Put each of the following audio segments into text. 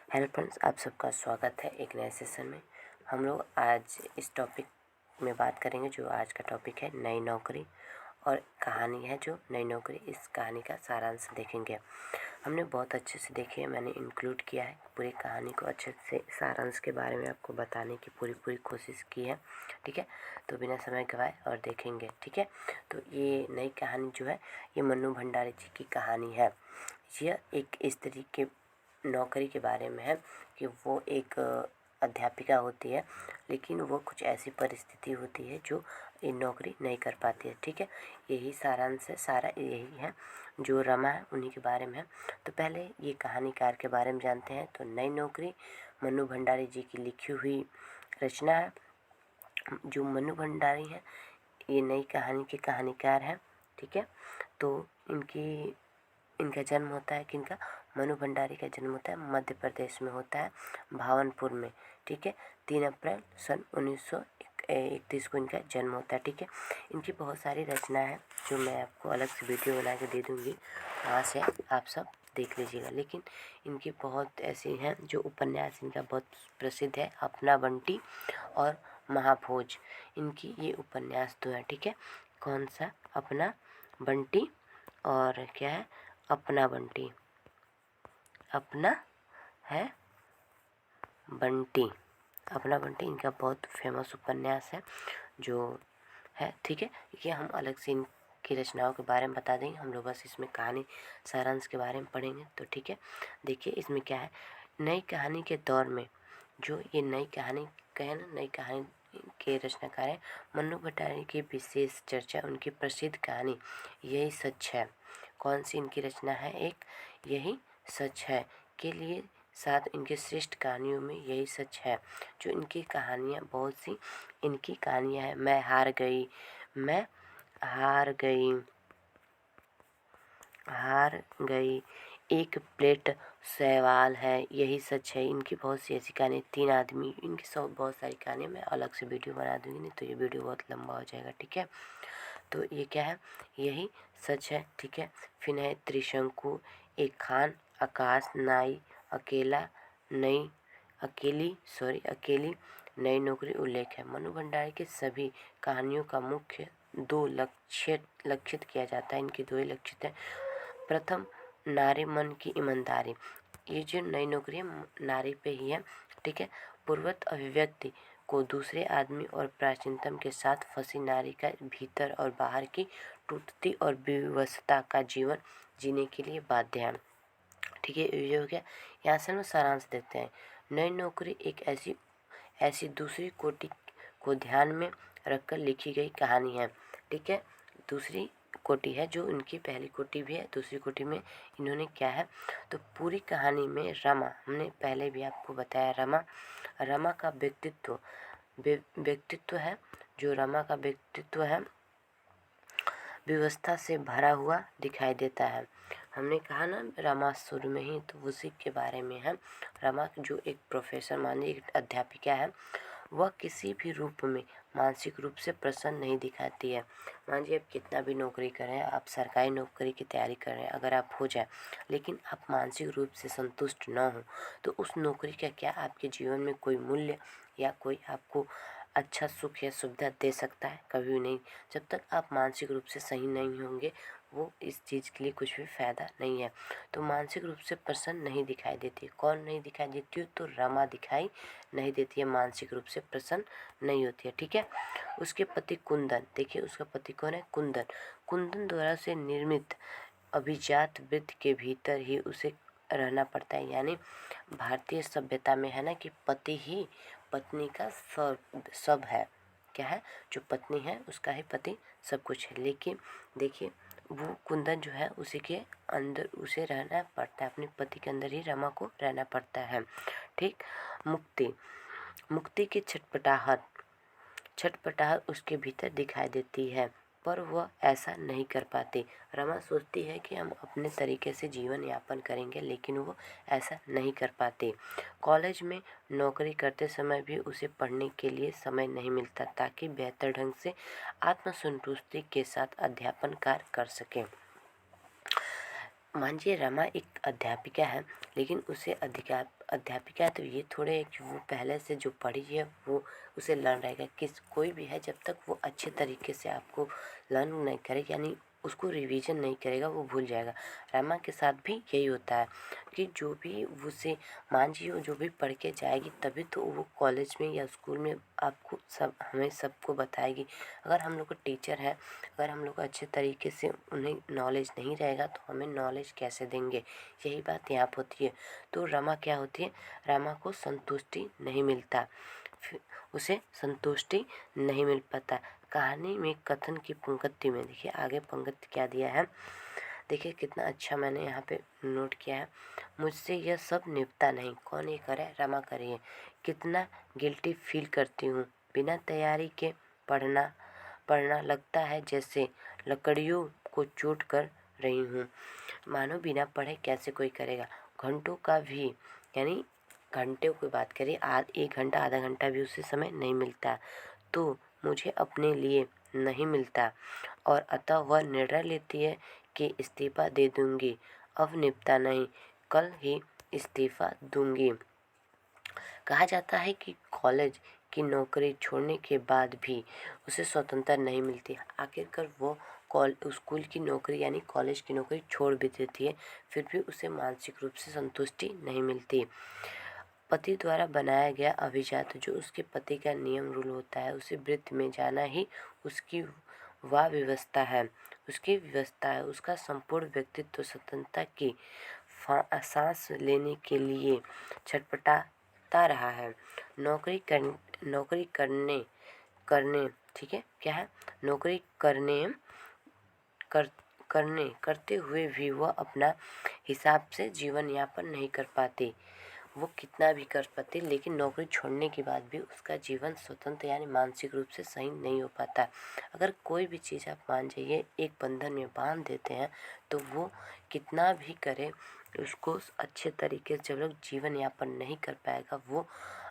Hello friends, आप सबका स्वागत है एक नए सेशन में। हम लोग आज इस टॉपिक में बात करेंगे। जो आज का टॉपिक है नई नौकरी और कहानी है जो नई नौकरी। इस कहानी का सारांश देखेंगे। हमने बहुत अच्छे से देखी है, मैंने इंक्लूड किया है पूरी कहानी को अच्छे से सारांश के बारे में आपको बताने की पूरी कोशिश की है। ठीक है, तो बिना समय गवाए और देखेंगे। ठीक है, तो ये नई कहानी जो है ये मन्नू भंडारी जी की कहानी है। यह एक स्त्री के नौकरी के बारे में है कि वो एक अध्यापिका होती है, लेकिन वो कुछ ऐसी परिस्थिति होती है जो ये नौकरी नहीं कर पाती है। ठीक है, यही सारांश है, सारा यही है। जो रमा है उन्हीं के बारे में है। तो पहले ये कहानीकार के बारे में जानते हैं। तो नई नौकरी मन्नू भंडारी जी की लिखी हुई रचना है। जो मन्नू भंडारी हैं ये नई कहानी के कहानीकार हैं। ठीक है, तो इनका जन्म होता है, किनका, मनु भंडारी का जन्म होता है मध्य प्रदेश में होता है, भावनपुर में। ठीक है, 3 अप्रैल सन 1931 को इनका जन्म होता है। ठीक है, इनकी बहुत सारी रचना है जो मैं आपको अलग से वीडियो बना के दे दूँगी, वहाँ से आप सब देख लीजिएगा। लेकिन इनकी बहुत ऐसी हैं जो उपन्यास इनका बहुत प्रसिद्ध है, अपना बंटी और महाभोज। इनकी ये उपन्यास दो है। ठीक है, कौन सा, अपना बंटी और क्या है, अपना बंटी, अपना है बंटी, अपना बंटी इनका बहुत फेमस उपन्यास है जो है। ठीक है, ये हम अलग से इनकी रचनाओं के बारे में बता देंगे। हम लोग बस इसमें कहानी सारांश के बारे में पढ़ेंगे। तो ठीक है, देखिए इसमें क्या है। नई कहानी के दौर में जो ये नई कहानी कहे ना, नई कहानी के रचनाकार हैं मन्नू भंडारी की विशेष चर्चा उनकी प्रसिद्ध कहानी यही सच है। कौन सी इनकी रचना है, एक यही सच है के लिए साथ इनके श्रेष्ठ कहानियों में यही सच है। जो इनकी कहानियाँ, बहुत सी इनकी कहानियाँ हैं। मैं हार गई, मैं हार गई, हार गई, एक प्लेट सवाल है, यही सच है। इनकी बहुत सी ऐसी कहानी, 3 आदमी, इनकी सब बहुत सारी कहानियाँ मैं अलग से वीडियो बना दूँगी, नहीं तो ये वीडियो बहुत लंबा हो जाएगा। ठीक है, तो ये क्या है, यही सच है। ठीक है, फिर है त्रिशंकु, एक खान, आकाश, नाई, अकेला, नई, अकेली नई नौकरी उल्लेख है। मनु भंडारी के सभी कहानियों का मुख्य दो लक्षित किया जाता है। इनके 2 ही लक्षित है। प्रथम, नारी मन की ईमानदारी। ये जो नई नौकरी है नारी पे ही है। ठीक है, पूर्वत अभिव्यक्ति को दूसरे आदमी और प्राचीनतम के साथ फंसी नारी का भीतर और बाहर की टूटती और विवशता का जीवन जीने के लिए बाध्य है। ठीक है, ये हो गया। यहाँ से हम सारांश देते हैं। नई नौकरी एक ऐसी दूसरी कोटि को ध्यान में रखकर लिखी गई कहानी है। ठीक है, दूसरी कोटि है, जो इनकी पहली कोटि भी है, दूसरी कोटि में इन्होंने क्या है, तो पूरी कहानी में रमा, हमने पहले भी आपको बताया, रमा का व्यक्तित्व है। जो रमा का व्यक्तित्व है व्यवस्था से भरा हुआ दिखाई देता है। हमने कहा ना रमा शुरू में ही, तो उसी के बारे में है। रमा जो एक प्रोफेसर, मानिए एक अध्यापिका है, वह किसी भी रूप में मानसिक रूप से प्रसन्न नहीं दिखाती है। मानिए आप कितना भी नौकरी करें, आप सरकारी नौकरी की तैयारी कर रहे हैं, अगर आप हो जाए लेकिन आप मानसिक रूप से संतुष्ट न हो, तो उस नौकरी का क्या आपके जीवन में कोई मूल्य या कोई आपको अच्छा सुख या सुविधा दे सकता है? कभी भी नहीं। जब तक आप मानसिक रूप से सही नहीं होंगे, वो इस चीज़ के लिए कुछ भी फ़ायदा नहीं है। तो मानसिक रूप से प्रसन्न नहीं दिखाई देती। कौन नहीं दिखाई देती हो? तो रमा दिखाई नहीं देती है, मानसिक रूप से प्रसन्न नहीं होती है। ठीक है, उसके पति कुंदन, देखिए उसका पति कौन है, कुंदन द्वारा से निर्मित अभिजात वृत्त के भीतर ही उसे रहना पड़ता है। यानी भारतीय सभ्यता में है ना कि पति ही पत्नी का सब है। क्या है, जो पत्नी है उसका ही पति सब कुछ है। लेकिन देखिए वो कुंदन जो है उसी के अंदर उसे रहना पड़ता है, अपने पति के अंदर ही रमा को रहना पड़ता है। ठीक, मुक्ति की छटपटाहट उसके भीतर दिखाई देती है, पर वह ऐसा नहीं कर पाती। रमा सोचती है कि हम अपने तरीके से जीवन यापन करेंगे, लेकिन वो ऐसा नहीं कर पाती। कॉलेज में नौकरी करते समय भी उसे पढ़ने के लिए समय नहीं मिलता, ताकि बेहतर ढंग से आत्मसंतुष्टि के साथ अध्यापन कार्य कर सके। मानजिए रमा एक अध्यापिका है, लेकिन उसे अध्यापिका है तो ये थोड़े है कि वो पहले से जो पढ़ी है वो उसे लर्न रहेगा। किस कोई भी है जब तक वो अच्छे तरीके से आपको लर्न नहीं करेगा, यानी उसको रिवीजन नहीं करेगा, वो भूल जाएगा। रमा के साथ भी यही होता है कि जो भी उसे मानजिए वो जो भी पढ़ के जाएगी तभी तो वो कॉलेज में या स्कूल में आपको हमें सबको बताएगी। अगर हम लोग को टीचर है, अगर हम लोग को अच्छे तरीके से उन्हें नॉलेज नहीं रहेगा तो हमें नॉलेज कैसे देंगे, यही बात यहाँ पर होती है। तो रमा क्या होती है, रमा को संतुष्टि नहीं मिलता, उसे संतुष्टि नहीं मिल पाता। कहानी में कथन की पंक्ति में देखिए आगे पंक्ति क्या दिया है, देखिए कितना अच्छा मैंने यहाँ पे नोट किया है। मुझसे यह सब निपटा नहीं, कौन ये करे, रमा करिए। कितना गिल्टी फील करती हूँ, बिना तैयारी के पढ़ना पढ़ना लगता है जैसे लकड़ियों को चोट कर रही हूँ। मानो बिना पढ़े कैसे कोई करेगा। घंटों का भी, यानी घंटे की बात करिए, 1 घंटा आधा घंटा भी उसे समय नहीं मिलता, तो मुझे अपने लिए नहीं मिलता और अतः वह निर्णय लेती है कि इस्तीफा दे दूंगी। अब निपटा नहीं, कल ही इस्तीफा दूंगी। कहा जाता है कि कॉलेज की नौकरी छोड़ने के बाद भी उसे स्वतंत्रता नहीं मिलती। आखिरकार वो स्कूल की नौकरी यानी कॉलेज की नौकरी छोड़ भी देती है, फिर भी उसे मानसिक रूप से संतुष्टि नहीं मिलती। पति द्वारा बनाया गया अभिजात जो उसके पति का नियम रूल होता है, उसे वृत्ति में जाना ही उसकी वह व्यवस्था है, उसकी व्यवस्था है। उसका संपूर्ण व्यक्तित्व स्वतंत्रता की सांस लेने के लिए छटपटाता रहा है। नौकरी करने करने ठीक है, क्या है, नौकरी कर करते हुए भी वह अपना हिसाब से जीवन यापन नहीं कर पाती। वो कितना भी कर पाती, लेकिन नौकरी छोड़ने के बाद भी उसका जीवन स्वतंत्र यानी मानसिक रूप से सही नहीं हो पाता। अगर कोई भी चीज़ आप मान जाइए एक बंधन में बांध देते हैं तो वो कितना भी करे उसको अच्छे तरीके से जब लोग जीवन यापन नहीं कर पाएगा, वो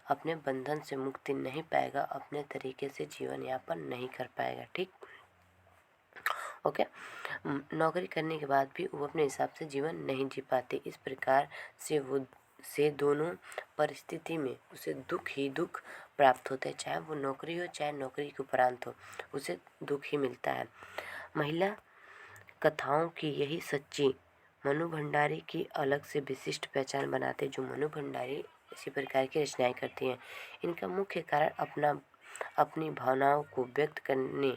अपने बंधन से मुक्ति नहीं पाएगा, अपने तरीके से जीवन यापन नहीं कर पाएगा। ठीक, ओके। नौकरी करने के बाद भी वो अपने हिसाब से जीवन नहीं जी पाते। इस प्रकार से दोनों परिस्थिति में उसे दुख ही दुख प्राप्त होता है, चाहे वो नौकरी हो चाहे नौकरी के उपरांत हो, उसे दुख ही मिलता है। महिला कथाओं की यही सच्ची मनु भंडारी की अलग से विशिष्ट पहचान बनाते। जो मनु भंडारी इसी प्रकार की रचनाएं करती हैं, इनका मुख्य कारण अपनी भावनाओं को व्यक्त करने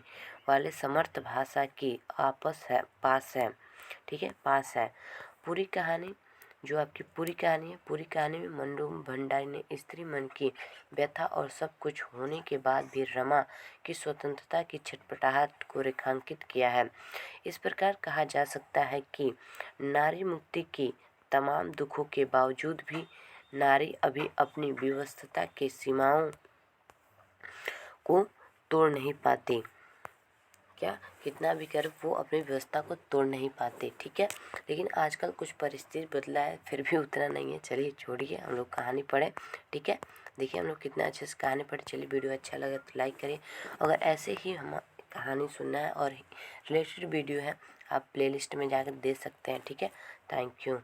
वाले समर्थ भाषा की पास है। ठीक है, पास है। पूरी कहानी जो आपकी पूरी कहानी में मनु भंडारी ने स्त्री मन की व्यथा और सब कुछ होने के बाद भी रमा की स्वतंत्रता की छटपटाहट को रेखांकित किया है। इस प्रकार कहा जा सकता है कि नारी मुक्ति की तमाम दुखों के बावजूद भी नारी अभी अपनी विवशता की सीमाओं को तोड़ नहीं पाती। क्या, कितना भी कर वो अपनी व्यवस्था को तोड़ नहीं पाते। ठीक है, लेकिन आजकल कुछ परिस्थिति बदला है, फिर भी उतना नहीं है। चलिए छोड़िए, हम लोग कहानी पढ़े। ठीक है, देखिए हम लोग कितना अच्छे से कहानी पढ़े। चलिए वीडियो अच्छा लगा तो लाइक करिए। अगर ऐसे ही हम कहानी सुनना है और रिलेटेड वीडियो है, आप प्लेलिस्ट में जाकर दे सकते हैं। ठीक है, थैंक यू।